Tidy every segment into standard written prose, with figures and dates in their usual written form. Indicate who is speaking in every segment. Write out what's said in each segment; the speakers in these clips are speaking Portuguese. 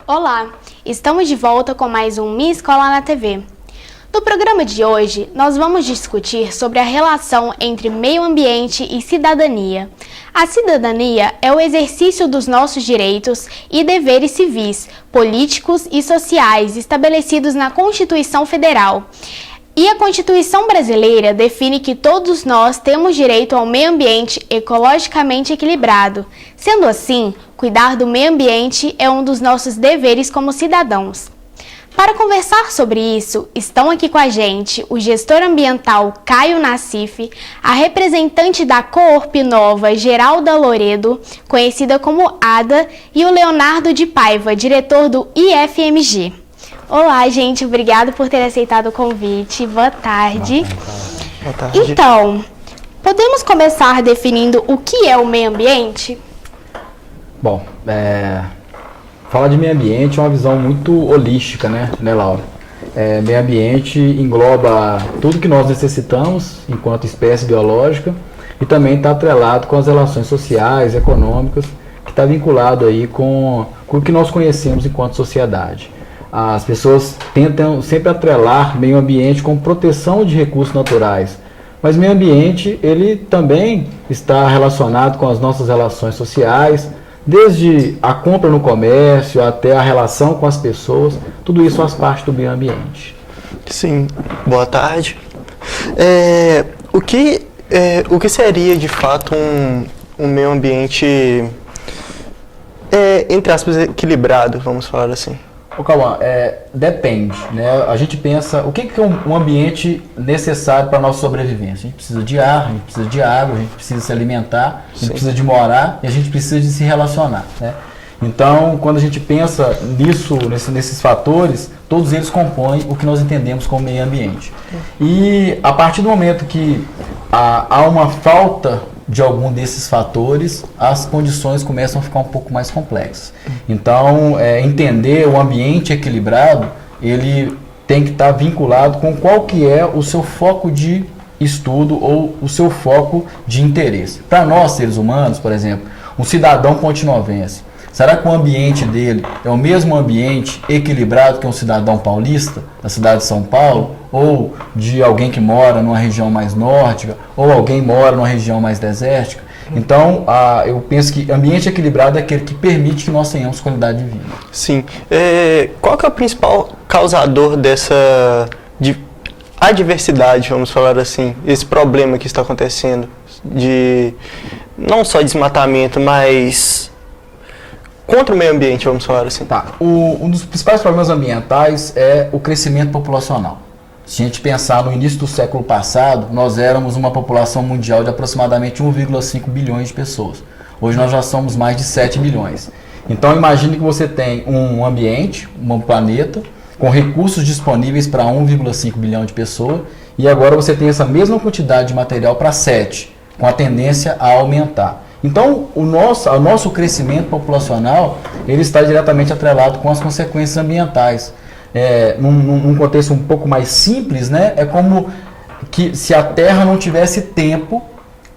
Speaker 1: Olá, estamos de volta com mais um Minha Escola na TV. No programa de hoje, nós vamos discutir sobre a relação entre meio ambiente e cidadania. A cidadania é o exercício dos nossos direitos e deveres civis, políticos e sociais estabelecidos na Constituição Federal. E a Constituição brasileira define que todos nós temos direito ao meio ambiente ecologicamente equilibrado. Sendo assim, cuidar do meio ambiente é um dos nossos deveres como cidadãos. Para conversar sobre isso, estão aqui com a gente o gestor ambiental Caio Nassif, a representante da Coorp Nova, Geralda Loredo, conhecida como Ada, e o Leonardo de Paiva, diretor do IFMG. Olá, gente, obrigado por ter aceitado o convite. Boa tarde.
Speaker 2: Boa tarde.
Speaker 1: Então, podemos começar definindo o que é o meio ambiente?
Speaker 3: Bom, falar de meio ambiente é uma visão muito holística, né Laura? Meio ambiente engloba tudo que nós necessitamos enquanto espécie biológica e também está atrelado com as relações sociais, econômicas, que está vinculado aí com o que nós conhecemos enquanto sociedade. As pessoas tentam sempre atrelar meio ambiente com proteção de recursos naturais, mas meio ambiente ele também está relacionado com as nossas relações sociais, desde a compra no comércio até a relação com as pessoas, tudo isso faz parte do meio ambiente.
Speaker 2: Sim, boa tarde. O que seria de fato um meio ambiente, entre aspas, equilibrado, vamos falar assim?
Speaker 3: Cauã, depende, né? A gente pensa, o que é um ambiente necessário para a nossa sobrevivência? A gente precisa de ar, a gente precisa de água, a gente precisa se alimentar, a gente precisa de morar e a gente precisa de se relacionar, né? Então, quando a gente pensa nesses fatores, todos eles compõem o que nós entendemos como meio ambiente. E a partir do momento que há uma falta de algum desses fatores, as condições começam a ficar um pouco mais complexas. Então, entender o ambiente equilibrado, ele tem que estar vinculado com qual que é o seu foco de estudo ou o seu foco de interesse. Para nós, seres humanos, por exemplo, um cidadão pontinovense, será que o ambiente dele é o mesmo ambiente equilibrado que um cidadão paulista, da cidade de São Paulo, ou de alguém que mora numa região mais nórdica, ou alguém mora numa região mais desértica? Então, eu penso que ambiente equilibrado é aquele que permite que nós tenhamos qualidade de vida.
Speaker 2: Sim. Qual que é o principal causador dessa adversidade, vamos falar assim, esse problema que está acontecendo, de não só desmatamento, mas contra o meio ambiente, vamos falar assim?
Speaker 3: Tá. Um dos principais problemas ambientais é o crescimento populacional. Se a gente pensar no início do século passado, nós éramos uma população mundial de aproximadamente 1,5 bilhões de pessoas. Hoje nós já somos mais de 7 bilhões. Então imagine que você tem um ambiente, um planeta, com recursos disponíveis para 1,5 bilhão de pessoas, e agora você tem essa mesma quantidade de material para 7, com a tendência a aumentar. Então, o nosso crescimento populacional ele está diretamente atrelado com as consequências ambientais. Num contexto um pouco mais simples, né, é como que se a Terra não tivesse tempo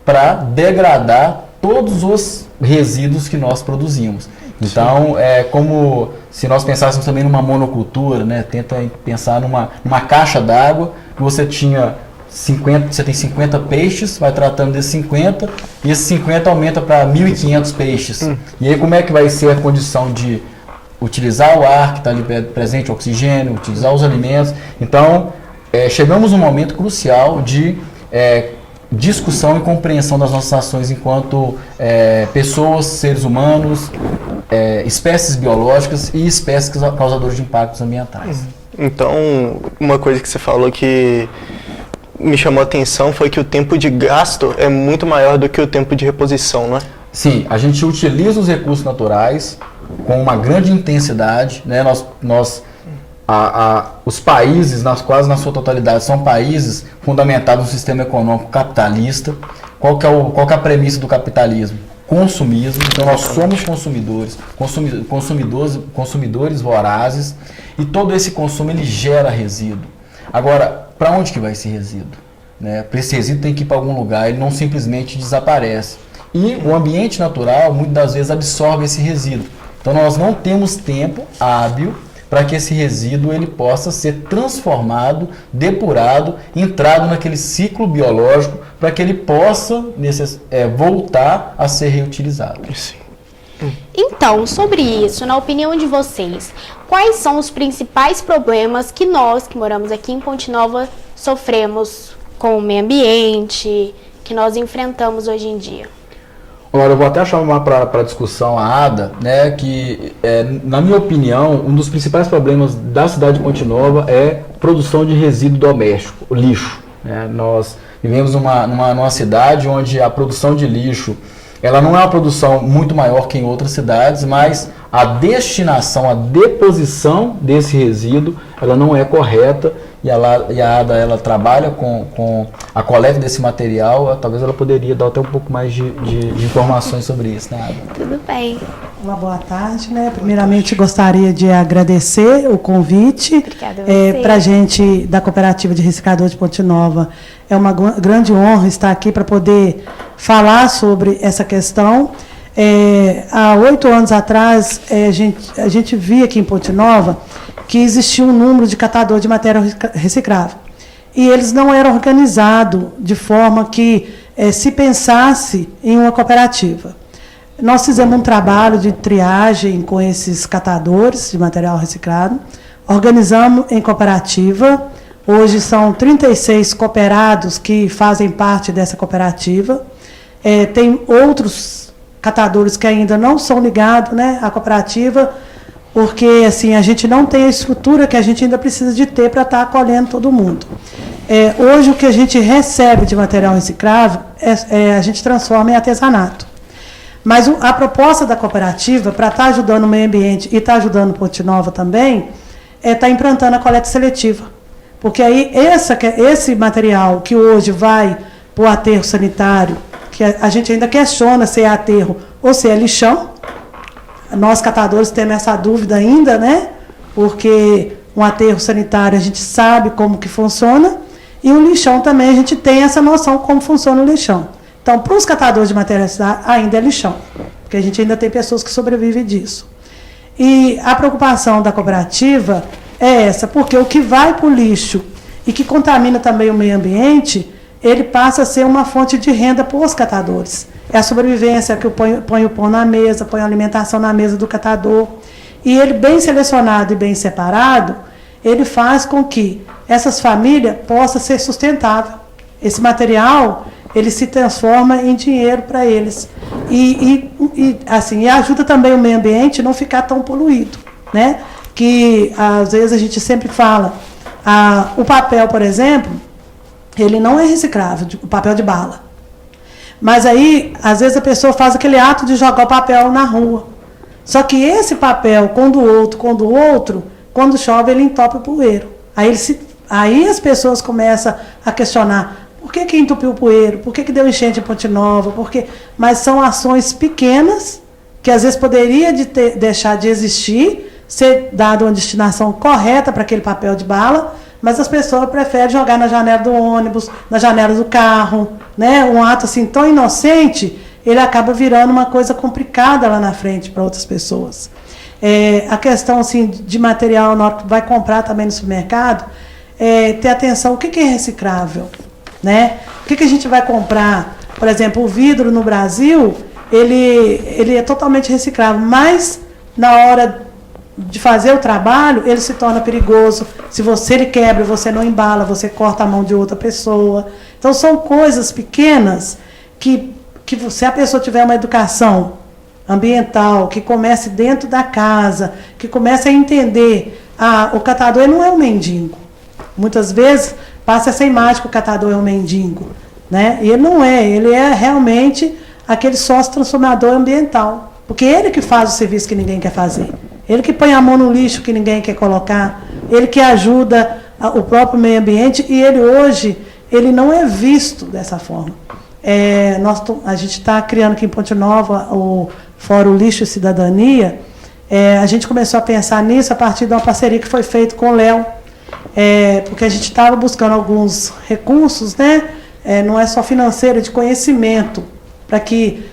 Speaker 3: para degradar todos os resíduos que nós produzimos. Então, é como se nós pensássemos também numa monocultura, né, tenta pensar numa caixa d'água que você tem 50 peixes, vai tratando desses 50, e esses 50 aumenta para 1.500 peixes. E aí como é que vai ser a condição de utilizar o ar que está ali presente, o oxigênio, utilizar os alimentos? Então, chegamos num momento crucial de discussão e compreensão das nossas ações enquanto pessoas, seres humanos, espécies biológicas e espécies causadoras de impactos ambientais.
Speaker 2: Então, uma coisa que você falou que me chamou a atenção foi que o tempo de gasto é muito maior do que o tempo de reposição, não é?
Speaker 3: Sim, a gente utiliza os recursos naturais com uma grande intensidade, né? Os países, quase na sua totalidade, são países fundamentados no sistema econômico capitalista. Qual que é a premissa do capitalismo? Consumismo. Então nós somos consumidores vorazes, e todo esse consumo ele gera resíduo. Agora, para onde que vai esse resíduo? Né? Esse resíduo tem que ir para algum lugar, ele não simplesmente desaparece. E o ambiente natural, muitas das vezes, absorve esse resíduo. Então, nós não temos tempo hábil para que esse resíduo ele possa ser transformado, depurado, entrado naquele ciclo biológico, para que ele possa voltar a ser reutilizado.
Speaker 2: Sim.
Speaker 1: Então, sobre isso, na opinião de vocês, quais são os principais problemas que nós, que moramos aqui em Ponte Nova, sofremos com o meio ambiente, que nós enfrentamos hoje em dia?
Speaker 3: Agora, eu vou até chamar para discussão a Ada, né, que, na minha opinião, um dos principais problemas da cidade de Ponte Nova é produção de resíduo doméstico, o lixo. Né? Nós vivemos numa cidade onde a produção de lixo, ela não é uma produção muito maior que em outras cidades, mas a destinação, a deposição desse resíduo, ela não é correta, e a Ada ela trabalha com a coleta desse material. Talvez ela poderia dar até um pouco mais de informações sobre isso, né, Ada?
Speaker 1: Tudo bem.
Speaker 4: Uma boa tarde, né? Primeiramente gostaria de agradecer o convite para a gente da Cooperativa de Reciclador de Ponte Nova. É uma grande honra estar aqui para poder falar sobre essa questão. Há 8 anos atrás, a gente via aqui em Ponte Nova que existia um número de catador de matéria reciclável. E eles não eram organizados de forma que se pensasse em uma cooperativa. Nós fizemos um trabalho de triagem com esses catadores de material reciclado, organizamos em cooperativa. Hoje são 36 cooperados que fazem parte dessa cooperativa. Tem outros catadores que ainda não são ligados, né, à cooperativa, porque assim, a gente não tem a estrutura que a gente ainda precisa de ter para estar acolhendo todo mundo. Hoje, o que a gente recebe de material reciclável, a gente transforma em artesanato. Mas a proposta da cooperativa, para estar ajudando o meio ambiente e estar ajudando Ponte Nova também, estar implantando a coleta seletiva. Porque aí esse material que hoje vai para o aterro sanitário, que a gente ainda questiona se é aterro ou se é lixão. Nós, catadores, temos essa dúvida ainda, né? Porque um aterro sanitário a gente sabe como que funciona, e o lixão também a gente tem essa noção como funciona o lixão. Então, para os catadores de matéria ainda é lixão, porque a gente ainda tem pessoas que sobrevivem disso. E a preocupação da cooperativa é essa, porque o que vai para o lixo e que contamina também o meio ambiente, ele passa a ser uma fonte de renda para os catadores. É a sobrevivência que põe o pão na mesa, põe a alimentação na mesa do catador. E ele, bem selecionado e bem separado, ele faz com que essas famílias possam ser sustentáveis. Esse material, ele se transforma em dinheiro para eles. E ajuda também o meio ambiente a não ficar tão poluído, né? Que, às vezes, a gente sempre fala, o papel, por exemplo, ele não é reciclável, o papel de bala. Mas aí, às vezes, a pessoa faz aquele ato de jogar o papel na rua. Só que esse papel, quando chove, ele entope o poeiro. Aí as pessoas começam a questionar, por que entupiu o poeiro? Por que deu enchente em Ponte Nova? Mas são ações pequenas, que às vezes poderia deixar de existir, ser dada uma destinação correta para aquele papel de bala, mas as pessoas preferem jogar na janela do ônibus, na janela do carro, né? Um ato assim tão inocente, ele acaba virando uma coisa complicada lá na frente para outras pessoas. A questão assim, de material, na hora que vai comprar também no supermercado, ter atenção, o que é reciclável? Né? O que a gente vai comprar? Por exemplo, o vidro no Brasil, ele é totalmente reciclável, mas na hora de fazer o trabalho, ele se torna perigoso. Se ele quebra, você não embala, você corta a mão de outra pessoa. Então, são coisas pequenas que se a pessoa tiver uma educação ambiental, que comece dentro da casa, que comece a entender, o catador não é um mendigo. Muitas vezes passa essa imagem que o catador é um mendigo, né? E ele não é, ele é realmente aquele sócio transformador ambiental, porque ele que faz o serviço que ninguém quer fazer. Ele que põe a mão no lixo que ninguém quer colocar, ele que ajuda o próprio meio ambiente, e ele hoje, ele não é visto dessa forma. A gente está criando aqui em Ponte Nova o Fórum Lixo e Cidadania. A gente começou a pensar nisso a partir de uma parceria que foi feita com o Léo, porque a gente estava buscando alguns recursos, né? Não é só financeiro, de conhecimento, para que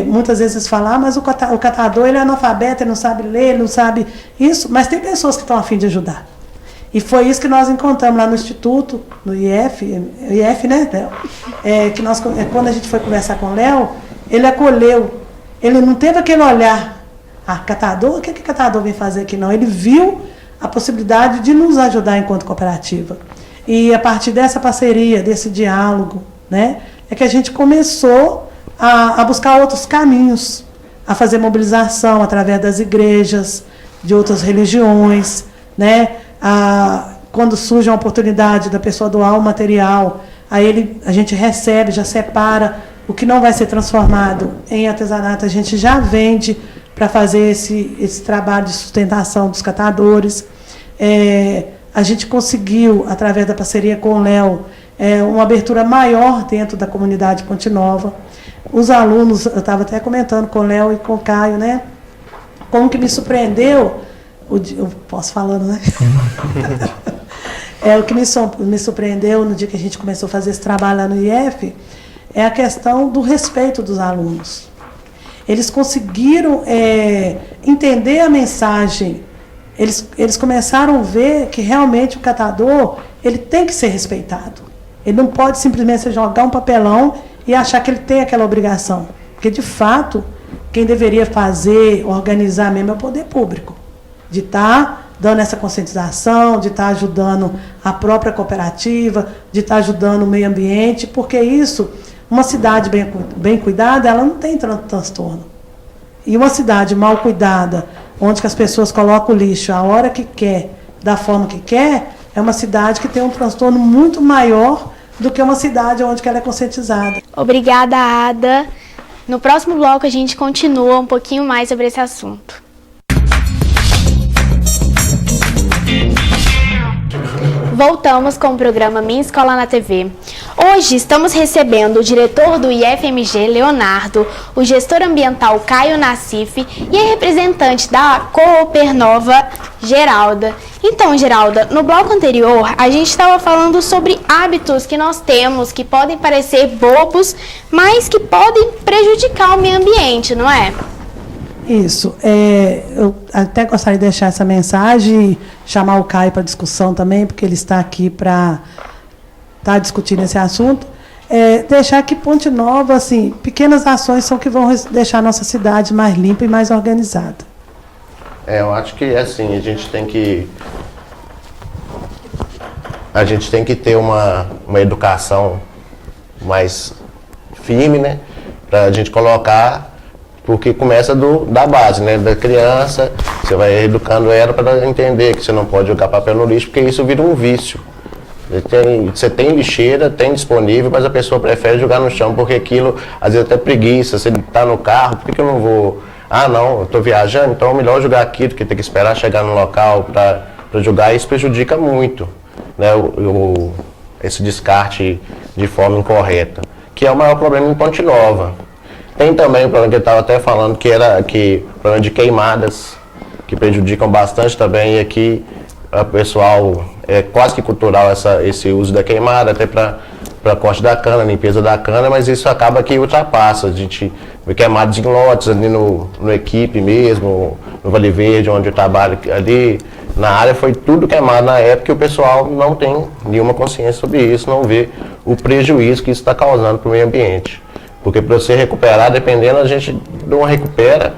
Speaker 4: muitas vezes eles falam, mas o catador ele é analfabeto, ele não sabe ler, ele não sabe isso, mas tem pessoas que estão a fim de ajudar. E foi isso que nós encontramos lá no Instituto, no IF, né, Léo? Que quando a gente foi conversar com o Léo, ele acolheu, ele não teve aquele olhar, catador, o que catador vem fazer aqui? Não, ele viu a possibilidade de nos ajudar enquanto cooperativa. E a partir dessa parceria, desse diálogo, né, é que a gente começou a buscar outros caminhos, a fazer mobilização através das igrejas, de outras religiões, né? Quando surge a oportunidade da pessoa doar um material, aí a gente recebe, já separa o que não vai ser transformado em artesanato, a gente já vende para fazer esse trabalho de sustentação dos catadores. A gente conseguiu, através da parceria com o Léo, uma abertura maior dentro da comunidade Ponte Nova. Os alunos, eu estava até comentando com o Léo e com o Caio, né? Como que me surpreendeu, eu posso falando, né? O que me surpreendeu no dia que a gente começou a fazer esse trabalho lá no IF é a questão do respeito dos alunos. Eles conseguiram entender a mensagem. Eles começaram a ver que realmente o catador ele tem que ser respeitado. Ele não pode simplesmente jogar um papelão e achar que ele tem aquela obrigação. Porque, de fato, quem deveria fazer, organizar mesmo é o poder público. De estar dando essa conscientização, de estar ajudando a própria cooperativa, de estar ajudando o meio ambiente, porque isso, uma cidade bem cuidada, ela não tem transtorno. E uma cidade mal cuidada, onde que as pessoas colocam o lixo a hora que quer, da forma que quer, é uma cidade que tem um transtorno muito maior do que uma cidade onde que ela é conscientizada.
Speaker 1: Obrigada, Ada. No próximo bloco a gente continua um pouquinho mais sobre esse assunto. Voltamos com o programa Minha Escola na TV. Hoje estamos recebendo o diretor do IFMG, Leonardo, o gestor ambiental Caio Nassif e a representante da Coopernova, Geralda. Então, Geralda, no bloco anterior a gente estava falando sobre hábitos que nós temos que podem parecer bobos, mas que podem prejudicar o meio ambiente, não é?
Speaker 4: Isso. Eu até gostaria de deixar essa mensagem e chamar o Caio para discussão também, porque ele está aqui para estar discutindo esse assunto. Deixar que Ponte Nova, assim, pequenas ações são que vão deixar a nossa cidade mais limpa e mais organizada.
Speaker 5: Eu acho que, assim, a gente tem que ter uma educação mais firme, né? Para a gente colocar, porque começa da base, né? Da criança, você vai educando ela para entender que você não pode jogar papel no lixo, porque isso vira um vício. Você tem lixeira, tem disponível, mas a pessoa prefere jogar no chão, porque aquilo, às vezes até preguiça, você está no carro, por que eu não vou... não, eu estou viajando, então é melhor jogar aqui do que ter que esperar chegar no local para jogar, isso prejudica muito, né, esse descarte de forma incorreta, que é o maior problema em Ponte Nova. Tem também o problema que eu estava até falando, que o problema de queimadas, que prejudicam bastante também, e aqui o pessoal é quase que cultural esse uso da queimada, até para corte da cana, limpeza da cana, mas isso acaba que ultrapassa. A gente vê queimados em lotes ali no Equipe mesmo, no Vale Verde, onde eu trabalho ali, na área foi tudo queimado na época e o pessoal não tem nenhuma consciência sobre isso, não vê o prejuízo que isso está causando para o meio ambiente. Porque para você recuperar, dependendo, a gente não recupera,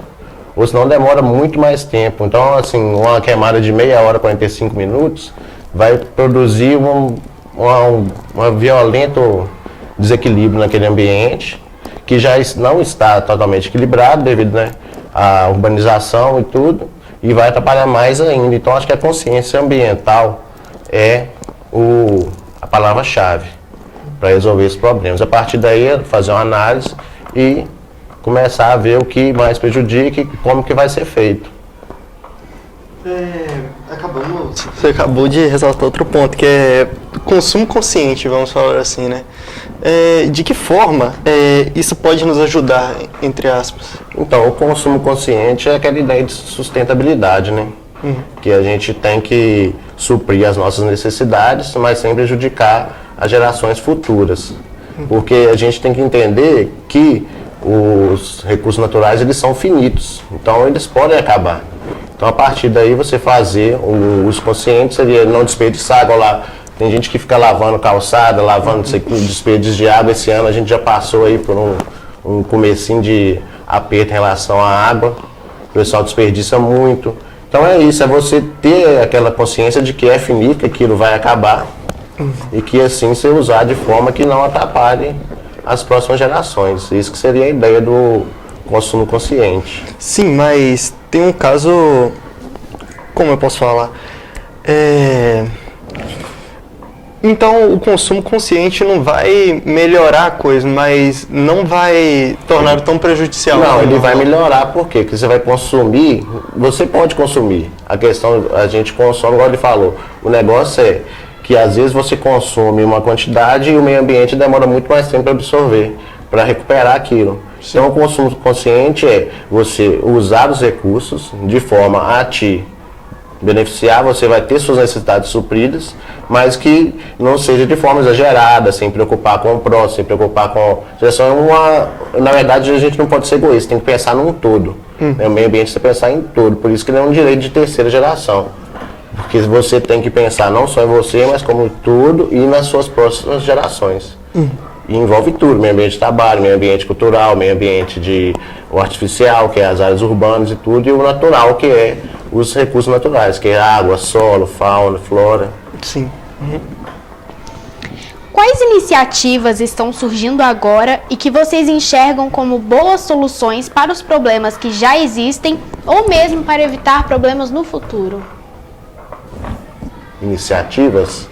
Speaker 5: ou senão demora muito mais tempo. Então, assim, uma queimada de meia hora, 45 minutos, vai produzir um violento desequilíbrio naquele ambiente, que já não está totalmente equilibrado devido, né, à urbanização e tudo, e vai atrapalhar mais ainda. Então, acho que a consciência ambiental é a palavra-chave para resolver esses problemas. A partir daí, fazer uma análise e começar a ver o que mais prejudica e como que vai ser feito.
Speaker 2: Você acabou de ressaltar outro ponto, que é consumo consciente, vamos falar assim, né? De que forma isso pode nos ajudar, entre aspas?
Speaker 5: Então, o consumo consciente é aquela ideia de sustentabilidade, né? Que a gente tem que suprir as nossas necessidades, mas sem prejudicar as gerações futuras. Porque a gente tem que entender que os recursos naturais, eles são finitos, então eles podem acabar. Então, a partir daí, você fazer o uso consciente seria não desperdiçar água lá. Tem gente que fica lavando calçada, lavando desperdício de água. Esse ano a gente já passou aí por um comecinho de aperto em relação à água. O pessoal desperdiça muito. Então é isso, é você ter aquela consciência de que é finito, que aquilo vai acabar e que assim você usar de forma que não atrapalhe as próximas gerações. Isso que seria a ideia do consumo consciente.
Speaker 2: Sim, mas tem um caso, como eu posso falar? Então o consumo consciente não vai melhorar a coisa, mas não vai tornar tão prejudicial.
Speaker 5: Não, ele vai melhorar por quê? Porque você vai consumir, você pode consumir. A questão, a gente consome, igual ele falou. O negócio é que às vezes você consome uma quantidade e o meio ambiente demora muito mais tempo para absorver, para recuperar aquilo. Sim. Então o consumo consciente é você usar os recursos de forma a te beneficiar, você vai ter suas necessidades supridas, mas que não seja de forma exagerada, sem preocupar com o próximo, sem preocupar com... Na verdade, a gente não pode ser egoísta, tem que pensar num todo. O meio ambiente você pensar em todo, por isso que ele é um direito de terceira geração. Porque você tem que pensar não só em você, mas como tudo e nas suas próximas gerações. E envolve tudo, meio ambiente de trabalho, meio ambiente cultural, meio ambiente o artificial, que é as áreas urbanas e tudo, e o natural, que é os recursos naturais, que é água, solo, fauna, flora.
Speaker 2: Sim.
Speaker 1: Quais iniciativas estão surgindo agora e que vocês enxergam como boas soluções para os problemas que já existem ou mesmo para evitar problemas no futuro?
Speaker 5: Iniciativas?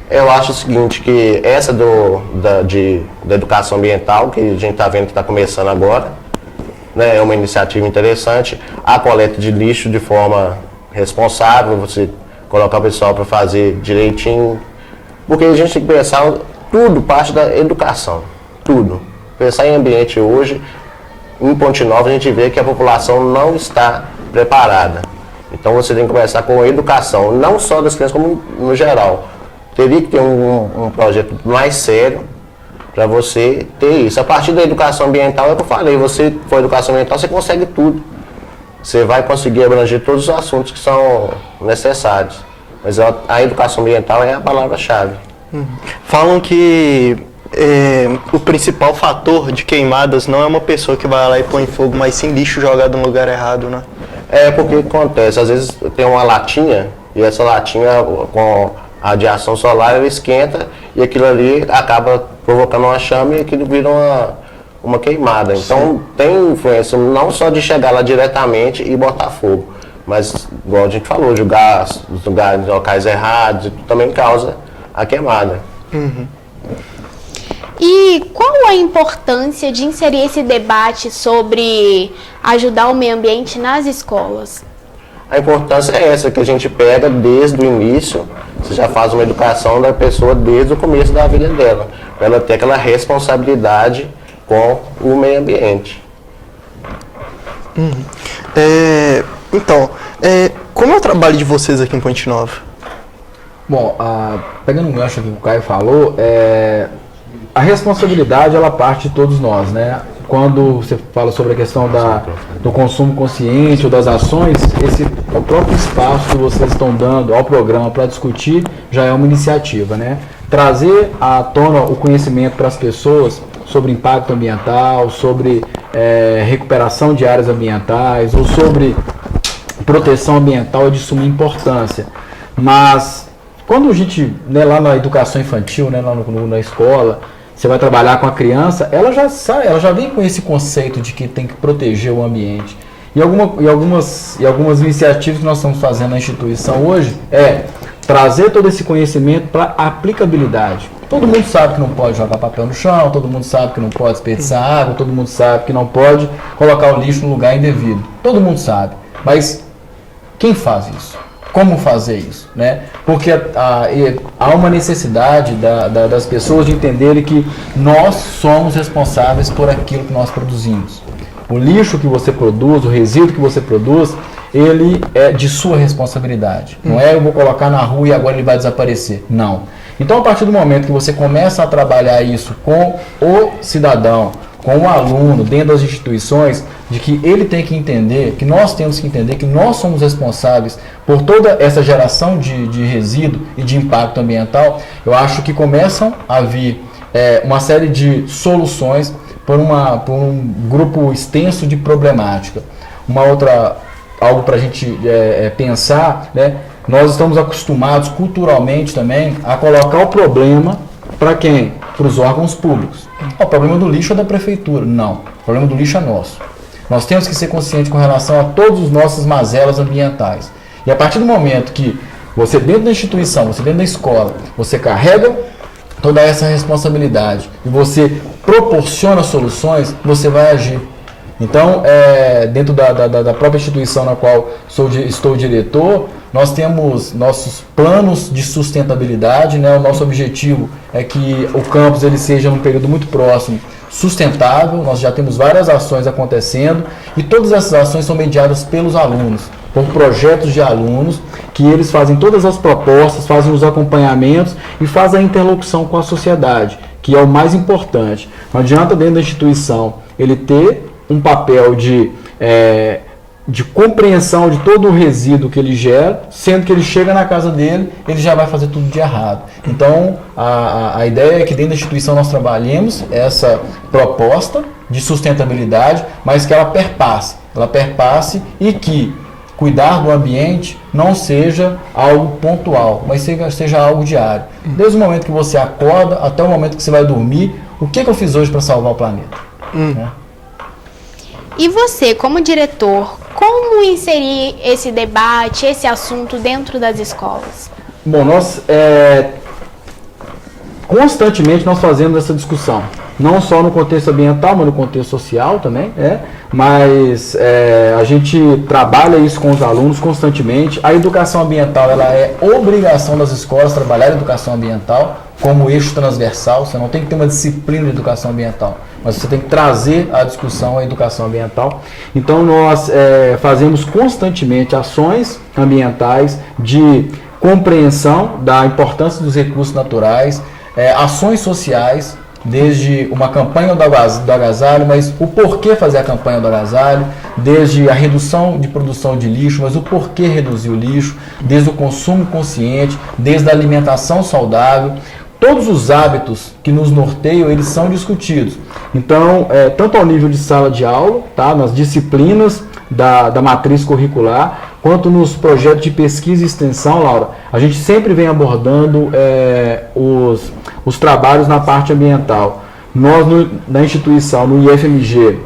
Speaker 5: Eu acho o seguinte, que essa da educação ambiental, que a gente está vendo que está começando agora, né, é uma iniciativa interessante. A coleta de lixo de forma responsável, você colocar o pessoal para fazer direitinho, porque a gente tem que pensar, tudo parte da educação, tudo. Pensar em ambiente hoje, em Ponte Nova a gente vê que a população não está preparada. Então você tem que começar com a educação, não só das crianças, como no geral. Teria que ter um projeto mais sério para você ter isso. A partir da educação ambiental, é o que eu falei, você for educação ambiental, você consegue tudo. Você vai conseguir abranger todos os assuntos que são necessários. Mas a educação ambiental é a palavra-chave.
Speaker 2: Falam que o principal fator de queimadas não é uma pessoa que vai lá e põe fogo, mas sim lixo jogado no lugar errado, né?
Speaker 5: Porque acontece, às vezes tem uma latinha, e essa latinha com a radiação solar, ela esquenta, e aquilo ali acaba provocando uma chama e aquilo vira uma queimada. Então tem influência não só de chegar lá diretamente e botar fogo, mas, igual a gente falou, jogar os locais errados, também causa a queimada.
Speaker 1: E qual a importância de inserir esse debate sobre ajudar o meio ambiente nas escolas?
Speaker 5: A importância é essa, que a gente pega desde o início, você já faz uma educação da pessoa desde o começo da vida dela, para ela ter aquela responsabilidade com o meio ambiente.
Speaker 2: Então, como é o trabalho de vocês aqui em Ponte Nova?
Speaker 3: Bom, pegando um gancho aqui que o Caio falou, a responsabilidade ela parte de todos nós, né? Quando você fala sobre a questão do consumo consciente ou das ações, o próprio espaço que vocês estão dando ao programa para discutir já é uma iniciativa, né? Trazer à tona o conhecimento para as pessoas sobre impacto ambiental, sobre recuperação de áreas ambientais ou sobre proteção ambiental é de suma importância. Mas quando a gente, né, lá na educação infantil, né, lá na escola, você vai trabalhar com a criança, ela já vem com esse conceito de que tem que proteger o ambiente. E algumas iniciativas que nós estamos fazendo na instituição hoje é trazer todo esse conhecimento para aplicabilidade. Todo mundo sabe que não pode jogar papel no chão, todo mundo sabe que não pode desperdiçar água, todo mundo sabe que não pode colocar o lixo no lugar indevido. Todo mundo sabe. Mas quem faz isso? Como fazer isso, né? Porque há uma necessidade das pessoas de entenderem que nós somos responsáveis por aquilo que nós produzimos. O lixo que você produz, o resíduo que você produz, ele é de sua responsabilidade. Não é eu vou colocar na rua e agora ele vai desaparecer. Não. Então, a partir do momento que você começa a trabalhar isso com o cidadão, com o aluno, dentro das instituições, de que ele tem que entender, que nós temos que entender que nós somos responsáveis por toda essa geração de resíduo e de impacto ambiental, eu acho que começam a vir uma série de soluções por um grupo extenso de problemática. Algo para a gente pensar, né? Nós estamos acostumados culturalmente também a colocar o problema para quem? Para os órgãos públicos. O problema do lixo é da prefeitura. Não, o problema do lixo é nosso. Nós temos que ser conscientes com relação a todas as nossas mazelas ambientais. E a partir do momento que você dentro da instituição, você dentro da escola, você carrega toda essa responsabilidade e você proporciona soluções, você vai agir. Então, dentro da própria instituição na qual estou diretor, nós temos nossos planos de sustentabilidade, né? O nosso objetivo é que o campus ele seja, num período muito próximo, sustentável. Nós já temos várias ações acontecendo e todas essas ações são mediadas pelos alunos, por projetos de alunos, que eles fazem todas as propostas, fazem os acompanhamentos e fazem a interlocução com a sociedade, que é o mais importante. Não adianta dentro da instituição ele ter um papel de compreensão de todo o resíduo que ele gera, sendo que ele chega na casa dele, ele já vai fazer tudo de errado. Então, a ideia é que dentro da instituição nós trabalhemos essa proposta de sustentabilidade, mas que ela perpasse e que cuidar do ambiente não seja algo pontual, mas seja algo diário. Desde o momento que você acorda até o momento que você vai dormir, o que eu fiz hoje para salvar o planeta? Né?
Speaker 1: E você, como diretor, como inserir esse debate, esse assunto dentro das escolas?
Speaker 3: Bom, nós constantemente nós fazemos essa discussão, não só no contexto ambiental, mas no contexto social também, mas a gente trabalha isso com os alunos constantemente. A educação ambiental, ela é obrigação das escolas trabalhar a educação ambiental como eixo transversal. Você não tem que ter uma disciplina de educação ambiental, mas você tem que trazer à discussão a educação ambiental. Então nós fazemos constantemente ações ambientais de compreensão da importância dos recursos naturais, ações sociais, desde uma campanha do agasalho, mas o porquê fazer a campanha do agasalho, desde a redução de produção de lixo, mas o porquê reduzir o lixo, desde o consumo consciente, desde a alimentação saudável. Todos os hábitos que nos norteiam, eles são discutidos. Então, tanto ao nível de sala de aula, tá, nas disciplinas da matriz curricular, quanto nos projetos de pesquisa e extensão, Laura, a gente sempre vem abordando os trabalhos na parte ambiental. Nós, na instituição, no IFMG,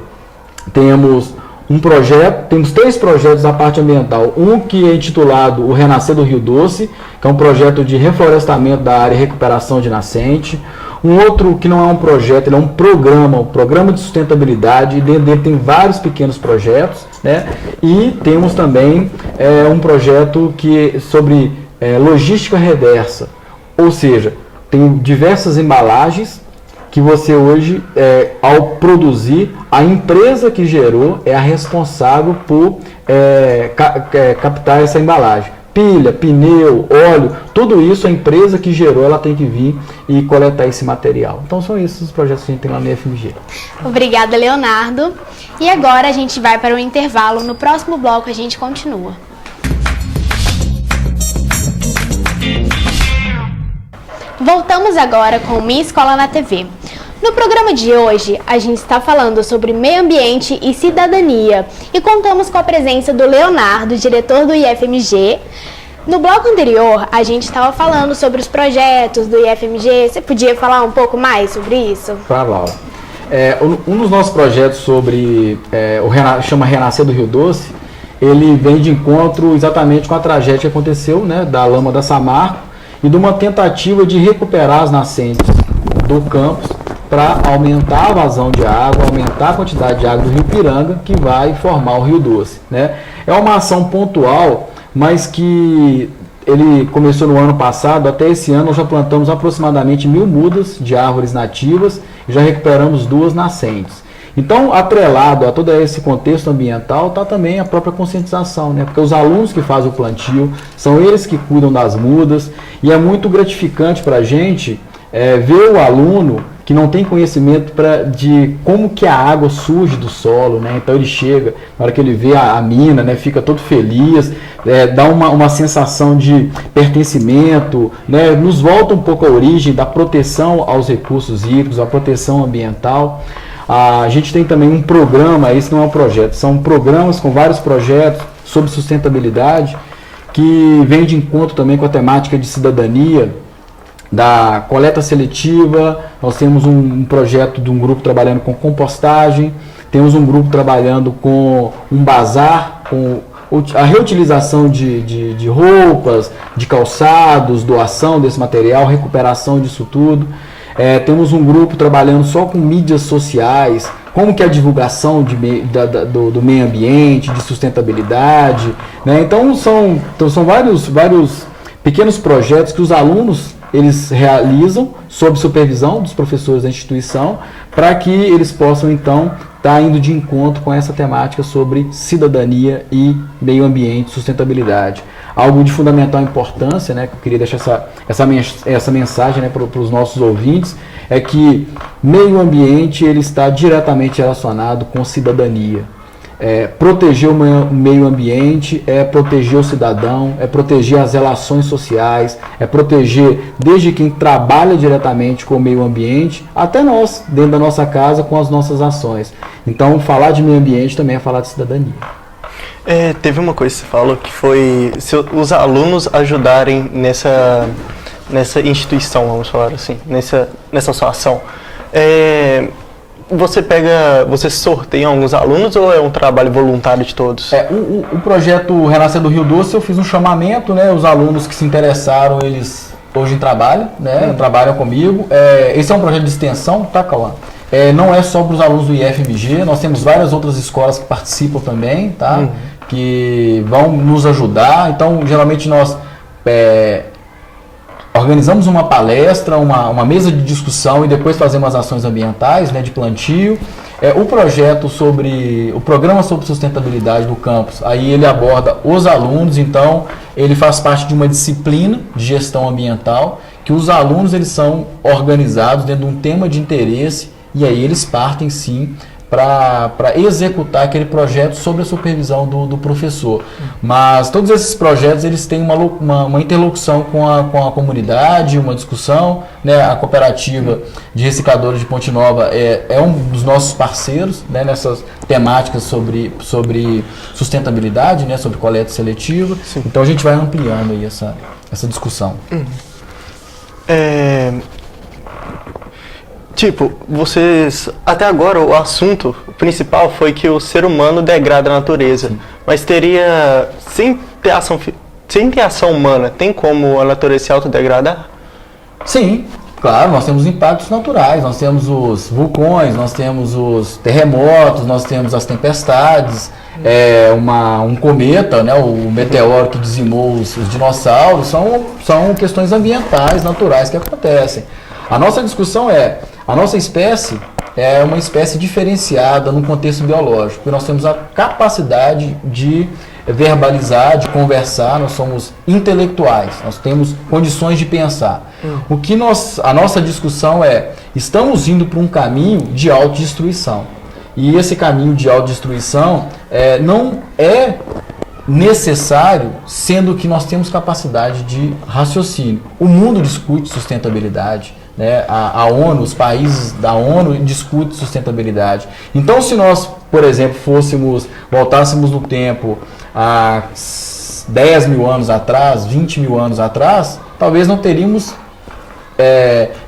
Speaker 3: temos temos 3 projetos na parte ambiental. Um que é intitulado O Renascer do Rio Doce, que é um projeto de reflorestamento da área e recuperação de nascente. Um outro que não é um projeto, ele é um programa de sustentabilidade, e dentro dele tem vários pequenos projetos, né? E temos também um projeto sobre logística reversa, ou seja, tem diversas embalagens que você hoje, ao produzir, a empresa que gerou é a responsável por captar essa embalagem. Pilha, pneu, óleo, tudo isso a empresa que gerou, ela tem que vir e coletar esse material. Então são esses os projetos que a gente tem lá no IFMG.
Speaker 1: Obrigada, Leonardo. E agora a gente vai para o intervalo. No próximo bloco a gente continua. Voltamos agora com Minha Escola na TV. No programa de hoje, a gente está falando sobre meio ambiente e cidadania e contamos com a presença do Leonardo, diretor do IFMG. No bloco anterior, a gente estava falando sobre os projetos do IFMG. Você podia falar um pouco mais sobre isso?
Speaker 3: Claro, Laura. Um dos nossos projetos chama Renascer do Rio Doce, ele vem de encontro exatamente com a tragédia que aconteceu, né, da lama da Samarco, e de uma tentativa de recuperar as nascentes do campus para aumentar a vazão de água, aumentar a quantidade de água do Rio Piranga, que vai formar o Rio Doce, né? É uma ação pontual, mas que ele começou no ano passado. Até esse ano nós já plantamos aproximadamente 1.000 mudas de árvores nativas e já recuperamos 2 nascentes. Então, atrelado a todo esse contexto ambiental, está também a própria conscientização, né? Porque os alunos que fazem o plantio, são eles que cuidam das mudas, e é muito gratificante para a gente ver o aluno que não tem conhecimento de como que a água surge do solo, né? Então ele chega, na hora que ele vê a mina, né, fica todo feliz, dá uma sensação de pertencimento, né? Nos volta um pouco à origem da proteção aos recursos hídricos, a proteção ambiental. A gente tem também um programa, esse não é um projeto, são programas com vários projetos sobre sustentabilidade, que vem de encontro também com a temática de cidadania, da coleta seletiva. Nós temos um projeto de um grupo trabalhando com compostagem, temos um grupo trabalhando com um bazar, com a reutilização de roupas, de calçados, doação desse material, recuperação disso tudo. Temos um grupo trabalhando só com mídias sociais, como que é a divulgação do meio ambiente, de sustentabilidade, né? Então são vários pequenos projetos que os alunos eles realizam sob supervisão dos professores da instituição, para que eles possam então estar indo de encontro com essa temática sobre cidadania e meio ambiente, sustentabilidade. Algo de fundamental importância, né, que eu queria deixar essa mensagem, né, para os nossos ouvintes, é que meio ambiente ele está diretamente relacionado com cidadania. Proteger o meio ambiente é proteger o cidadão, é proteger as relações sociais, é proteger desde quem trabalha diretamente com o meio ambiente, até nós, dentro da nossa casa, com as nossas ações. Então, falar de meio ambiente também é falar de cidadania.
Speaker 2: Teve uma coisa que você falou, que foi se os alunos ajudarem nessa instituição, vamos falar assim, nessa sua ação. Você sorteia alguns alunos ou é um trabalho voluntário de todos?
Speaker 3: O projeto Renascer do Rio Doce, eu fiz um chamamento, né? Os alunos que se interessaram, eles hoje trabalham, né? Trabalham comigo. Esse é um projeto de extensão, tá, Cauã? Não é só para os alunos do IFMG, nós temos várias outras escolas que participam também, tá? Que vão nos ajudar. Então, geralmente nós organizamos uma palestra, uma mesa de discussão e depois fazemos as ações ambientais, né, de plantio. O programa sobre sustentabilidade do campus, aí ele aborda os alunos, então ele faz parte de uma disciplina de gestão ambiental, que os alunos eles são organizados dentro de um tema de interesse e aí eles partem sim para executar aquele projeto sob a supervisão do professor. Mas todos esses projetos eles têm uma interlocução com a comunidade, uma discussão, né? A cooperativa de recicladores de Ponte Nova é um dos nossos parceiros, né? Nessas temáticas sobre sustentabilidade, né? Sobre coleta seletiva. Sim. Então a gente vai ampliando aí essa discussão.
Speaker 2: Vocês, até agora o assunto principal foi que o ser humano degrada a natureza. Sim. Mas sem ter ação humana, tem como a natureza se autodegradar?
Speaker 3: Sim, claro, nós temos impactos naturais, nós temos os vulcões, nós temos os terremotos, nós temos as tempestades, um cometa, né, o meteoro que dizimou os dinossauros, são questões ambientais, naturais que acontecem. A nossa discussão a nossa espécie é uma espécie diferenciada no contexto biológico, porque nós temos a capacidade de verbalizar, de conversar, nós somos intelectuais, nós temos condições de pensar. A nossa discussão estamos indo para um caminho de autodestruição. E esse caminho de autodestruição não é necessário, sendo que nós temos capacidade de raciocínio. O mundo discute sustentabilidade, né? A ONU, os países da ONU discutem sustentabilidade. Então, se nós, por exemplo, voltássemos no tempo há 10 mil anos atrás, 20 mil anos atrás, talvez não teríamos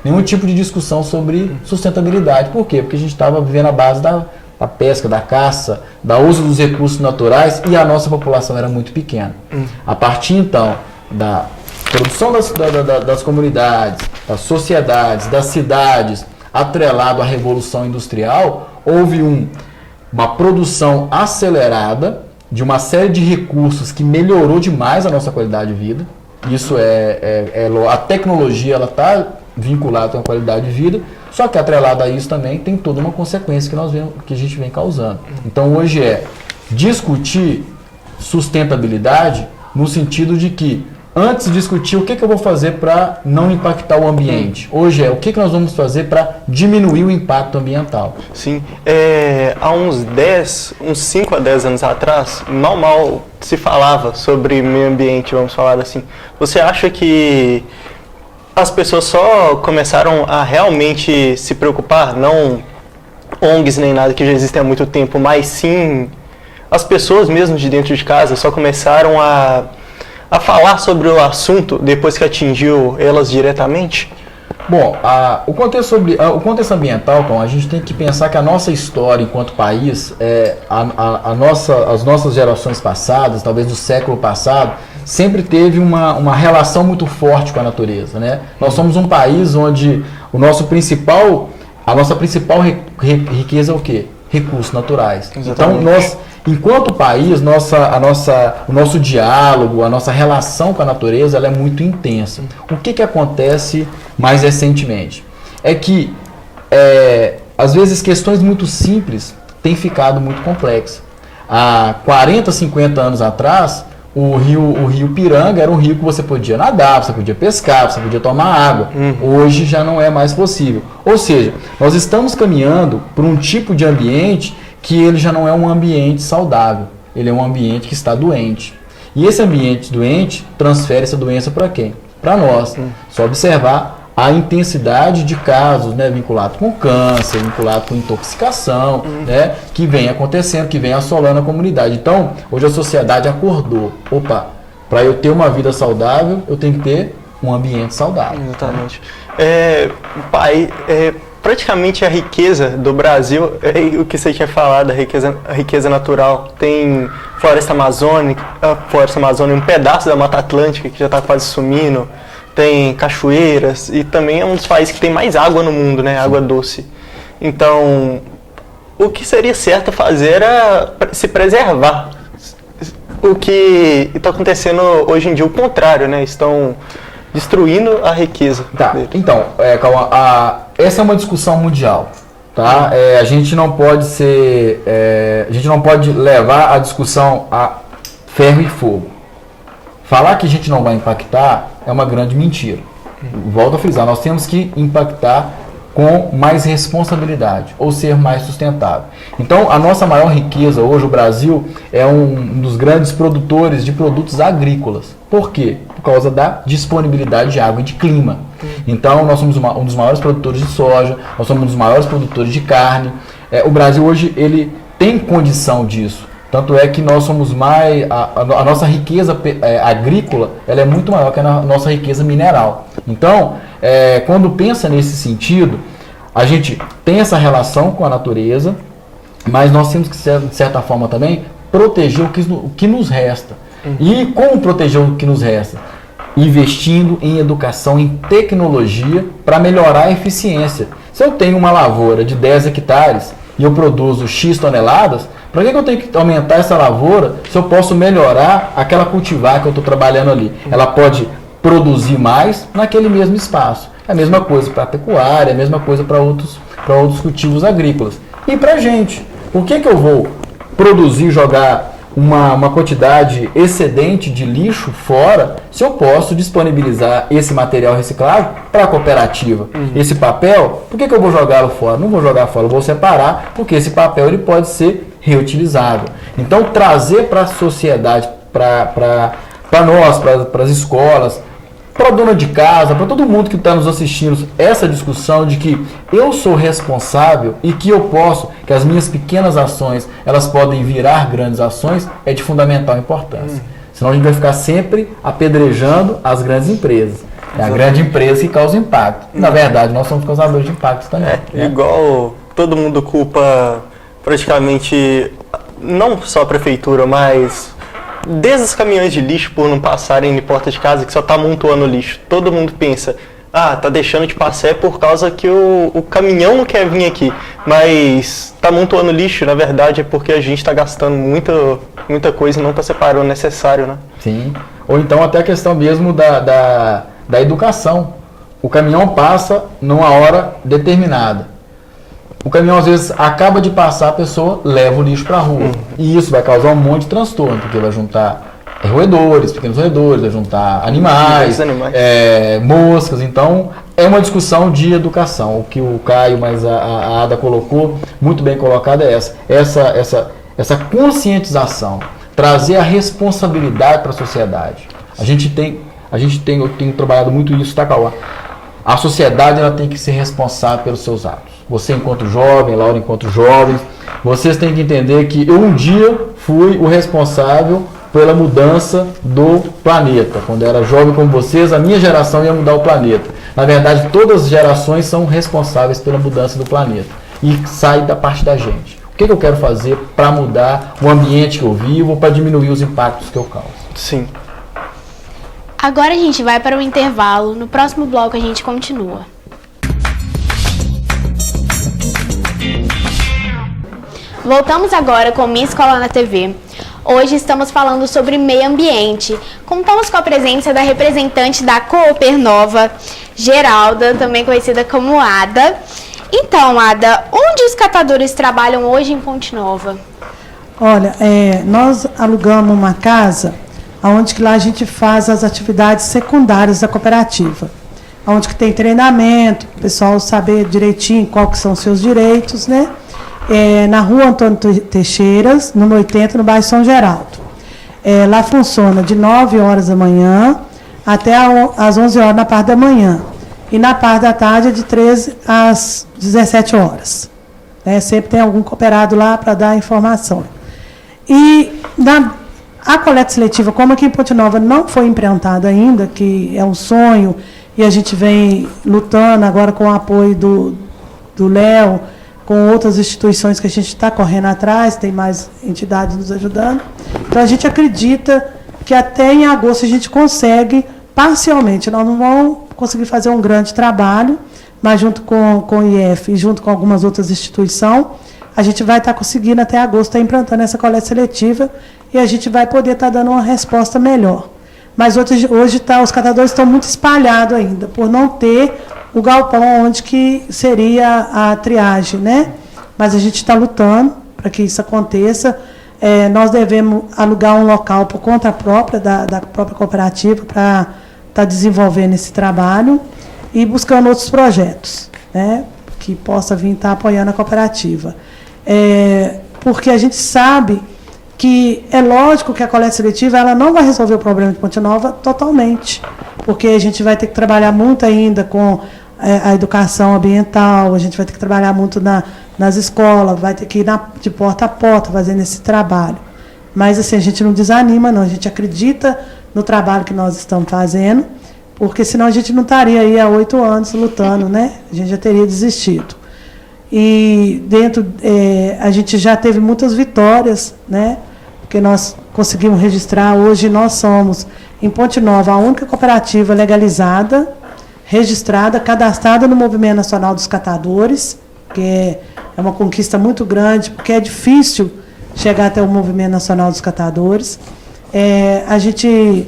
Speaker 3: nenhum tipo de discussão sobre sustentabilidade. Por quê? Porque a gente estava vivendo a base da pesca, da caça, da uso dos recursos naturais e a nossa população era muito pequena. A partir, então, da produção das comunidades, das sociedades, das cidades, atrelado à Revolução Industrial, houve uma produção acelerada de uma série de recursos que melhorou demais a nossa qualidade de vida. Isso a tecnologia está vinculada com a qualidade de vida, Só que atrelado a isso também tem toda uma consequência que a gente vem causando. Então hoje é discutir sustentabilidade no sentido de que antes de discutir o que eu vou fazer para não impactar o ambiente, hoje é o que nós vamos fazer para diminuir o impacto ambiental.
Speaker 2: Sim, há uns 5 a 10 anos atrás, mal se falava sobre meio ambiente, vamos falar assim. Você acha que as pessoas só começaram a realmente se preocupar, não ONGs nem nada que já existem há muito tempo, mas sim as pessoas mesmo de dentro de casa só começaram a falar sobre o assunto depois que atingiu elas diretamente?
Speaker 3: Bom, o contexto ambiental, a gente tem que pensar que a nossa história enquanto país, as nossas gerações passadas, talvez do século passado, sempre teve uma relação muito forte com a natureza, né? Nós somos um país onde a nossa principal riqueza é o quê? Recursos naturais. Exatamente. Então, nós, enquanto país, o nosso diálogo, a nossa relação com a natureza, ela é muito intensa. O que acontece mais recentemente? É que, às vezes, questões muito simples têm ficado muito complexas. Há 40, 50 anos atrás, o rio Piranga era um rio que você podia nadar, você podia pescar, você podia tomar água. Hoje já não é mais possível. Ou seja, nós estamos caminhando por um tipo de ambiente que ele já não é um ambiente saudável. Ele é um ambiente que está doente. E esse ambiente doente transfere essa doença para quem? Para nós. Só observar a intensidade de casos, né, vinculados com câncer, vinculados com intoxicação, né, que vem acontecendo, que vem assolando a comunidade. Então, hoje a sociedade acordou. Opa, para eu ter uma vida saudável, eu tenho que ter um ambiente saudável.
Speaker 2: Exatamente. Praticamente a riqueza do Brasil, o que você tinha falado, a riqueza natural. Tem floresta amazônica, um pedaço da Mata Atlântica que já está quase sumindo. Tem cachoeiras e também é um dos países que tem mais água no mundo, né? Água doce. Então, o que seria certo fazer era se preservar. O que está acontecendo hoje em dia, o contrário, né? Estão destruindo a riqueza.
Speaker 3: Tá, então, calma, essa é uma discussão mundial. Tá? A gente não pode levar a discussão a ferro e fogo. Falar que a gente não vai impactar é uma grande mentira. Volto a frisar, nós temos que impactar com mais responsabilidade, ou ser mais sustentável. Então, a nossa maior riqueza hoje, o Brasil, é um dos grandes produtores de produtos agrícolas. Por quê? Por causa da disponibilidade de água e de clima. Então, nós somos um dos maiores produtores de soja, nós somos um dos maiores produtores de carne. O Brasil hoje, ele tem condição disso. Tanto é que nós somos a nossa riqueza agrícola, ela é muito maior que a nossa riqueza mineral. Então, quando pensa nesse sentido, a gente tem essa relação com a natureza, mas nós temos que, de certa forma também, proteger o que nos resta. E como proteger o que nos resta? Investindo em educação, em tecnologia, para melhorar a eficiência. Se eu tenho uma lavoura de 10 hectares e eu produzo X toneladas, para que eu tenho que aumentar essa lavoura se eu posso melhorar aquela cultivar que eu estou trabalhando ali? Ela pode produzir mais naquele mesmo espaço. É a mesma coisa para a pecuária, é a mesma coisa para outros cultivos agrícolas. E para a gente, por que eu vou produzir, jogar uma quantidade excedente de lixo fora, se eu posso disponibilizar esse material reciclável para a cooperativa? Esse papel, por que eu vou jogá-lo fora? Não vou jogar fora, eu vou separar, porque esse papel ele pode ser reutilizável. Então, trazer para a sociedade, para nós, para as escolas, para a dona de casa, para todo mundo que está nos assistindo, essa discussão de que eu sou responsável e que eu posso, que as minhas pequenas ações, elas podem virar grandes ações, é de fundamental importância. Senão a gente vai ficar sempre apedrejando as grandes empresas. É a grande empresa que causa impacto. Na verdade, nós somos causadores de impactos também.
Speaker 2: Igual todo mundo culpa praticamente, não só a prefeitura, mas desde os caminhões de lixo por não passarem em porta de casa, que só tá amontoando lixo. Todo mundo pensa, tá deixando de passar é por causa que o caminhão não quer vir aqui. Mas tá amontoando lixo, na verdade, é porque a gente tá gastando muita coisa e não tá separando o necessário, né?
Speaker 3: Sim. Ou então até a questão mesmo da educação. o caminhão passa numa hora determinada. O caminhão às vezes acaba de passar, a pessoa leva o lixo para a rua. E isso vai causar um monte de transtorno, porque vai juntar roedores, pequenos roedores, vai juntar animais. Moscas. Então, é uma discussão de educação. O que o Caio, mas a Ada colocou, muito bem colocada, é essa conscientização, trazer a responsabilidade para a sociedade. Eu tenho trabalhado muito isso, tá, Cauã? A sociedade ela tem que ser responsável pelos seus atos. Você enquanto jovem, Laura enquanto jovem, vocês têm que entender que eu um dia fui o responsável pela mudança do planeta. Quando eu era jovem como vocês, a minha geração ia mudar o planeta. Na verdade, todas as gerações são responsáveis pela mudança do planeta. E sai da parte da gente. O que eu quero fazer para mudar o ambiente que eu vivo, para diminuir os impactos que eu causo?
Speaker 2: Sim.
Speaker 1: Agora a gente vai para o intervalo. No próximo bloco a gente continua. Voltamos agora com Minha Escola na TV. Hoje estamos falando sobre meio ambiente. Contamos com a presença da representante da Coopernova, Geralda, também conhecida como Ada. Então, Ada, onde os catadores trabalham hoje em Ponte Nova?
Speaker 4: Olha, nós alugamos uma casa onde que lá a gente faz as atividades secundárias da cooperativa. Onde que tem treinamento, o pessoal saber direitinho qual que são os seus direitos, né? Na rua Antônio Teixeiras, número 80, no bairro São Geraldo. Lá funciona de 9 horas da manhã até às 11 horas na parte da manhã. E na parte da tarde é de 13 às 17 horas. Sempre tem algum cooperado lá para dar informação. E a coleta seletiva, como aqui em Ponte Nova não foi implantada ainda, que é um sonho, e a gente vem lutando agora com o apoio do Léo, com outras instituições que a gente está correndo atrás, tem mais entidades nos ajudando. Então, a gente acredita que até em agosto a gente consegue, parcialmente, nós não vamos conseguir fazer um grande trabalho, mas junto com o IF e junto com algumas outras instituições, a gente vai estar conseguindo até agosto estar implantando essa coleta seletiva e a gente vai poder estar dando uma resposta melhor. Mas hoje os catadores estão muito espalhados ainda, por não ter o galpão onde que seria a triagem, né? Mas a gente está lutando para que isso aconteça. Nós devemos alugar um local por conta própria, da própria cooperativa, para estar desenvolvendo esse trabalho e buscando outros projetos, né? Que possa vir estar apoiando a cooperativa. Porque a gente sabe que é lógico que a coleta seletiva ela não vai resolver o problema de Ponte Nova totalmente, porque a gente vai ter que trabalhar muito ainda com a educação ambiental, a gente vai ter que trabalhar muito nas escolas, vai ter que ir de porta a porta fazendo esse trabalho. Mas assim, a gente não desanima, não, a gente acredita no trabalho que nós estamos fazendo, porque senão a gente não estaria aí há 8 anos lutando, né? A gente já teria desistido. E a gente já teve muitas vitórias, né? Porque nós conseguimos registrar, hoje nós somos, em Ponte Nova, a única cooperativa legalizada, registrada, cadastrada no Movimento Nacional dos Catadores, que é uma conquista muito grande, porque é difícil chegar até o Movimento Nacional dos Catadores. A gente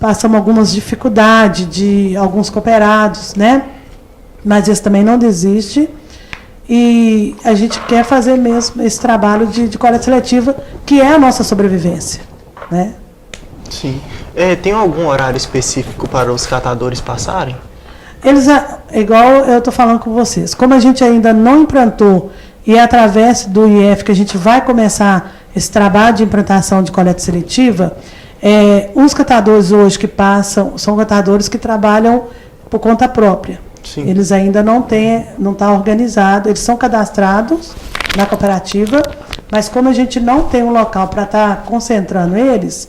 Speaker 4: passamos algumas dificuldades de alguns cooperados, né? Mas eles também não desistem. E a gente quer fazer mesmo esse trabalho de coleta seletiva, que é a nossa sobrevivência, né?
Speaker 2: Sim. Tem algum horário específico para os catadores passarem?
Speaker 4: Eles, igual eu estou falando com vocês, como a gente ainda não implantou, e é através do IF que a gente vai começar esse trabalho de implantação de coleta seletiva, os catadores hoje que passam, são catadores que trabalham por conta própria. Sim. Eles ainda não está organizado, eles são cadastrados na cooperativa, mas como a gente não tem um local para estar concentrando eles,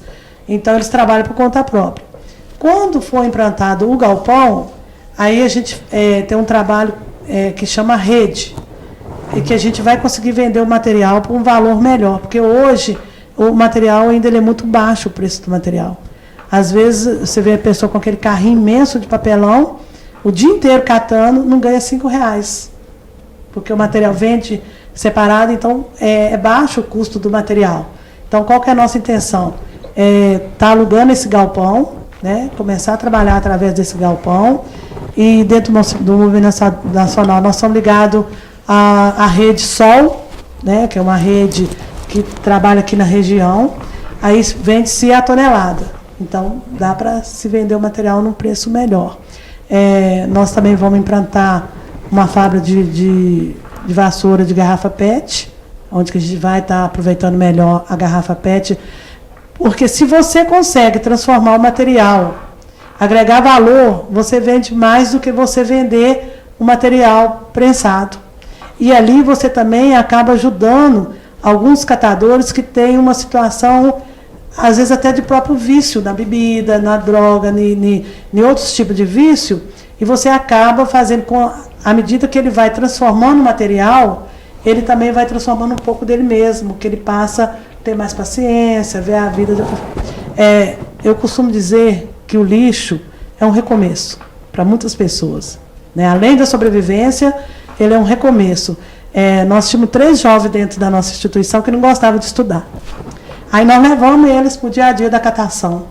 Speaker 4: então eles trabalham por conta própria. Quando for implantado o galpão, aí a gente tem um trabalho que chama rede, e que a gente vai conseguir vender o material por um valor melhor, porque hoje o material ainda é muito baixo, o preço do material. Às vezes você vê a pessoa com aquele carrinho imenso de papelão, o dia inteiro catando, não ganha R$5, porque o material vende separado, então é baixo o custo do material. Então, qual que é a nossa intenção? Tá alugando esse galpão, né? Começar a trabalhar através desse galpão e dentro do movimento nacional nós somos ligados à rede Sol, né, que é uma rede que trabalha aqui na região, aí vende-se a tonelada. Então, dá para se vender o material num preço melhor. Nós também vamos implantar uma fábrica de vassoura de garrafa PET, onde que a gente vai estar aproveitando melhor a garrafa PET, porque se você consegue transformar o material, agregar valor, você vende mais do que você vender o material prensado. E ali você também acaba ajudando alguns catadores que têm uma situação, às vezes até de próprio vício, na bebida, na droga, em outros tipos de vício, e você acaba fazendo, à medida que ele vai transformando o material, ele também vai transformando um pouco dele mesmo, que ele passa a ter mais paciência, ver a vida. Eu costumo dizer que o lixo é um recomeço para muitas pessoas, né? Além da sobrevivência, ele é um recomeço. Nós tínhamos 3 jovens dentro da nossa instituição que não gostavam de estudar. Aí nós levamos eles para o dia a dia da catação.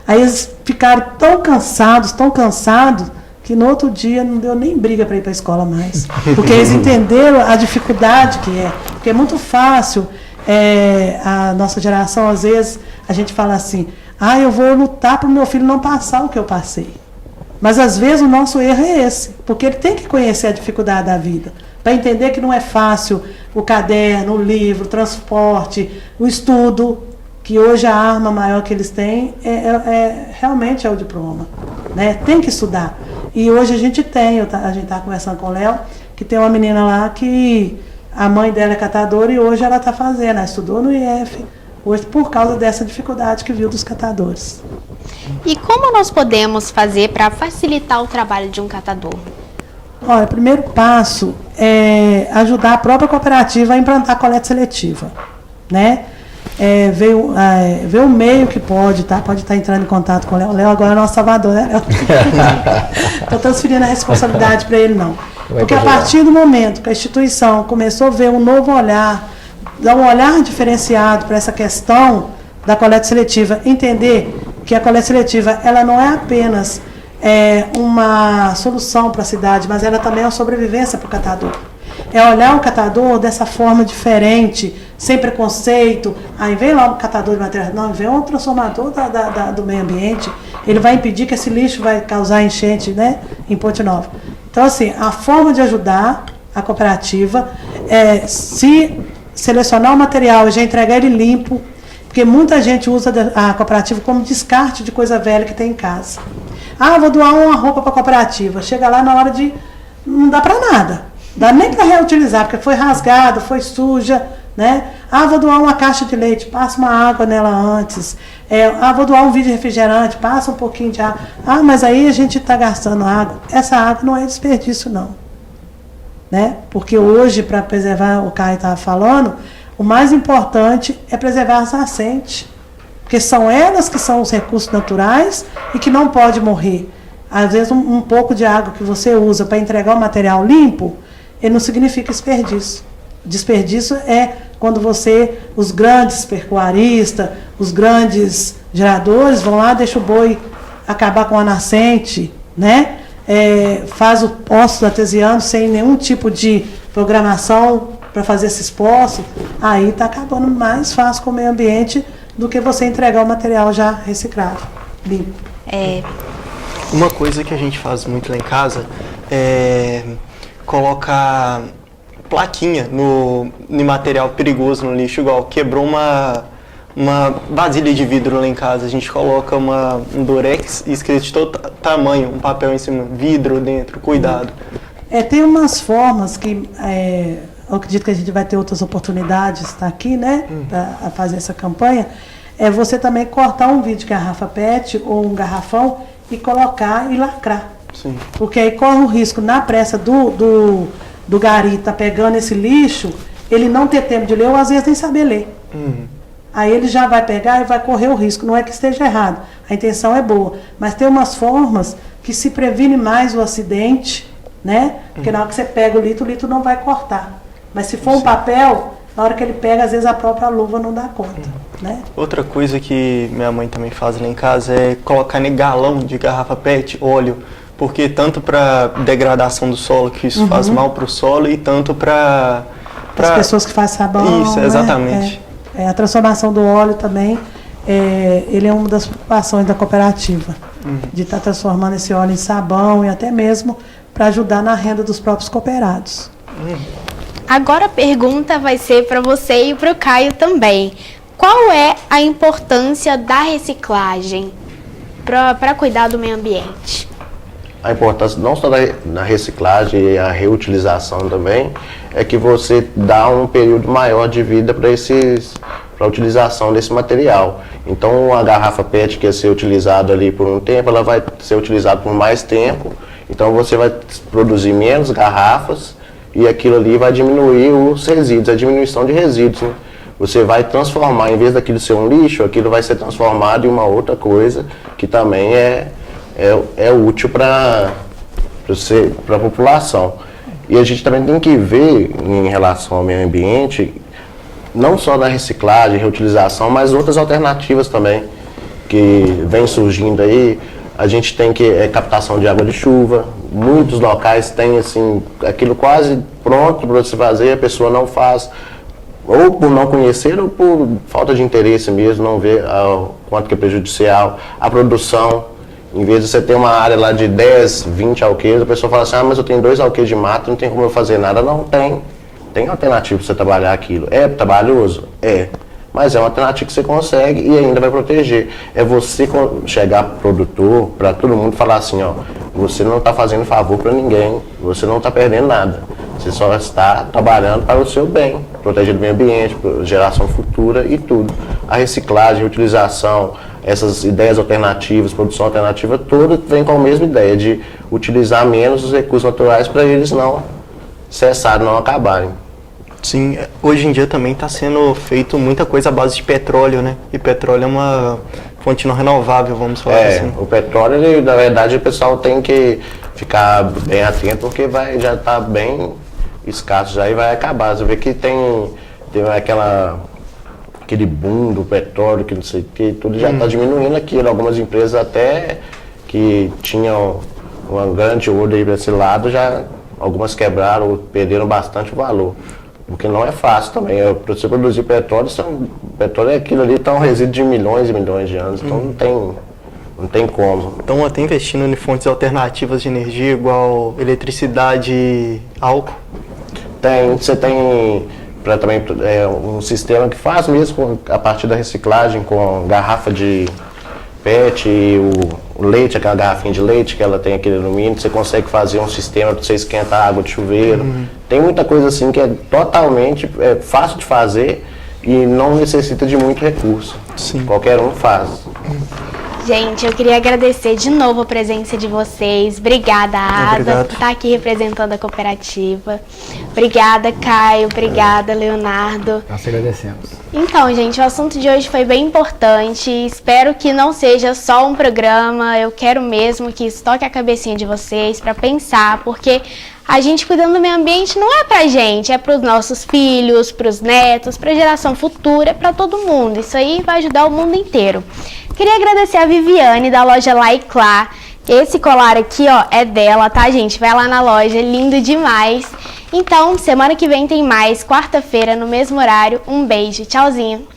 Speaker 4: Aí eles ficaram tão cansados, que no outro dia não deu nem briga para ir para a escola mais. Porque eles entenderam a dificuldade que é. Porque é muito fácil, a nossa geração, às vezes, a gente fala assim, eu vou lutar para o meu filho não passar o que eu passei. Mas, às vezes, o nosso erro é esse. Porque ele tem que conhecer a dificuldade da vida. Para entender que não é fácil o caderno, o livro, o transporte, o estudo, que hoje a arma maior que eles têm realmente é o diploma, né? Tem que estudar. E hoje a gente está conversando com o Léo, que tem uma menina lá que a mãe dela é catadora e hoje ela está fazendo, ela estudou no IF, hoje por causa dessa dificuldade que viu dos catadores.
Speaker 1: E como nós podemos fazer para facilitar o trabalho de um catador?
Speaker 4: Olha, o primeiro passo é ajudar a própria cooperativa a implantar a coleta seletiva, né? Ver o meio que pode estar entrando em contato com o Léo. O Léo agora é nosso salvador, né, Léo? Estou transferindo a responsabilidade para ele, não. Porque a partir do momento que a instituição começou a ver um novo olhar, dar um olhar diferenciado para essa questão da coleta seletiva, entender que a coleta seletiva ela não é apenas uma solução para a cidade, mas ela também é uma sobrevivência para o catador. É olhar o catador dessa forma diferente, sem preconceito. Aí vem lá um catador de materiais, não, vem um transformador do meio ambiente, ele vai impedir que esse lixo vai causar enchente, né, em Ponte Nova. Então, assim, a forma de ajudar a cooperativa é se selecionar o material e já entregar ele limpo, porque muita gente usa a cooperativa como descarte de coisa velha que tem em casa. Vou doar uma roupa para a cooperativa. Chega lá na hora de... não dá para nada. Dá nem para reutilizar, porque foi rasgada, foi suja, né? Vou doar uma caixa de leite, passa uma água nela antes. Vou doar um vidro de refrigerante, passa um pouquinho de água. Mas aí a gente está gastando água. Essa água não é desperdício, não. Né? Porque hoje, para preservar, o Caio estava falando, o mais importante é preservar as nascentes. Porque são elas que são os recursos naturais e que não pode morrer. Às vezes, um pouco de água que você usa para entregar o material limpo, ele não significa desperdício. Desperdício é quando os grandes pecuaristas, os grandes geradores vão lá, deixa o boi acabar com a nascente, né? Faz o poço artesiano sem nenhum tipo de programação para fazer esses poços, aí está acabando mais fácil com o meio ambiente do que você entregar o material já reciclado, limpo.
Speaker 2: Uma coisa que a gente faz muito lá em casa é colocar plaquinha no material perigoso no lixo, igual quebrou uma vasilha de vidro lá em casa, a gente coloca um durex escrito de todo tamanho, um papel em cima, vidro dentro, cuidado.
Speaker 4: Tem umas formas que eu acredito que a gente vai ter outras oportunidades, tá aqui, né, para fazer essa campanha, você também cortar um vidro de garrafa PET ou um garrafão e colocar e lacrar.
Speaker 2: Sim.
Speaker 4: Porque aí corre o risco, na pressa do gari tá pegando esse lixo, ele não ter tempo de ler ou às vezes nem saber ler. Aí ele já vai pegar e vai correr o risco. Não é que esteja errado, a intenção é boa, mas tem umas formas que se previne mais o acidente, né? Porque na hora que você pega o litro não vai cortar. Mas se for um papel, na hora que ele pega, às vezes a própria luva não dá conta, né?
Speaker 2: Outra coisa que minha mãe também faz lá em casa é colocar em galão de garrafa PET, óleo, Porque tanto para degradação do solo, que isso faz mal para o solo, e tanto para
Speaker 4: as pessoas que fazem sabão.
Speaker 2: Isso, exatamente.
Speaker 4: A transformação do óleo também, ele é uma das preocupações da cooperativa, de estar transformando esse óleo em sabão e até mesmo para ajudar na renda dos próprios cooperados.
Speaker 1: Agora a pergunta vai ser para você e para o Caio também. Qual é a importância da reciclagem para cuidar do meio ambiente?
Speaker 5: A importância não só da reciclagem e a reutilização também é que você dá um período maior de vida para a utilização desse material. Então a garrafa PET que ia ser utilizada ali por um tempo, ela vai ser utilizada por mais tempo. Então você vai produzir menos garrafas e aquilo ali vai diminuir os resíduos, a diminuição de resíduos, né? Você vai transformar, em vez daquilo ser um lixo, aquilo vai ser transformado em uma outra coisa que também é útil para a população. E a gente também tem que ver, em relação ao meio ambiente, não só na reciclagem, reutilização, mas outras alternativas também que vem surgindo aí. A gente tem captação de água de chuva. Muitos locais têm assim, aquilo quase pronto para você fazer, a pessoa não faz, ou por não conhecer, ou por falta de interesse mesmo, não ver o quanto que é prejudicial. A produção, em vez de você ter uma área lá de 10, 20 alqueires, a pessoa fala assim, mas eu tenho 2 alqueires de mato, não tem como eu fazer nada. Não tem. Tem alternativa para você trabalhar aquilo. É trabalhoso? É. Mas é uma alternativa que você consegue e ainda vai proteger. É você chegar para o produtor, para todo mundo falar assim, ó, você não está fazendo favor para ninguém, você não está perdendo nada. Você só está trabalhando para o seu bem, proteger o meio ambiente, geração futura e tudo. A reciclagem, a utilização, essas ideias alternativas, produção alternativa, toda vem com a mesma ideia de utilizar menos os recursos naturais para eles não cessarem, não acabarem.
Speaker 2: Sim, hoje em dia também está sendo feito muita coisa à base de petróleo, né? E petróleo é uma fonte não renovável, vamos falar assim.
Speaker 5: O petróleo, na verdade, o pessoal tem que ficar bem atento, porque já está bem escasso já e vai acabar. Você vê que tem aquele boom do petróleo, que não sei o que, tudo já está diminuindo aqui. Algumas empresas até que tinham uma grande olho aí para esse lado, algumas quebraram, perderam bastante o valor. Porque não é fácil também. Para você produzir petróleo, petróleo é aquilo ali, está um resíduo de milhões e milhões de anos, então não tem como.
Speaker 2: Então até investindo em fontes alternativas de energia, igual eletricidade e álcool?
Speaker 5: Você tem também um sistema que faz mesmo a partir da reciclagem, com garrafa de PET e o leite, aquela garrafinha de leite que ela tem aquele alumínio, você consegue fazer um sistema para você esquentar água de chuveiro. Tem muita coisa assim que é totalmente fácil de fazer e não necessita de muito recurso.
Speaker 2: Sim.
Speaker 5: Qualquer um faz.
Speaker 1: Gente, eu queria agradecer de novo a presença de vocês. Obrigada, Ada, por estar aqui representando a cooperativa. Obrigada, Caio. Obrigada, Leonardo.
Speaker 3: Nós agradecemos.
Speaker 1: Então, gente, o assunto de hoje foi bem importante. Espero que não seja só um programa. Eu quero mesmo que isso toque a cabecinha de vocês para pensar, porque a gente cuidando do meio ambiente não é pra gente, é pros nossos filhos, pros netos, pra geração futura, é pra todo mundo. Isso aí vai ajudar o mundo inteiro. Queria agradecer a Viviane, da loja Laiclá. Esse colar aqui, ó, é dela, tá, gente? Vai lá na loja, lindo demais. Então, semana que vem tem mais, quarta-feira, no mesmo horário. Um beijo, tchauzinho.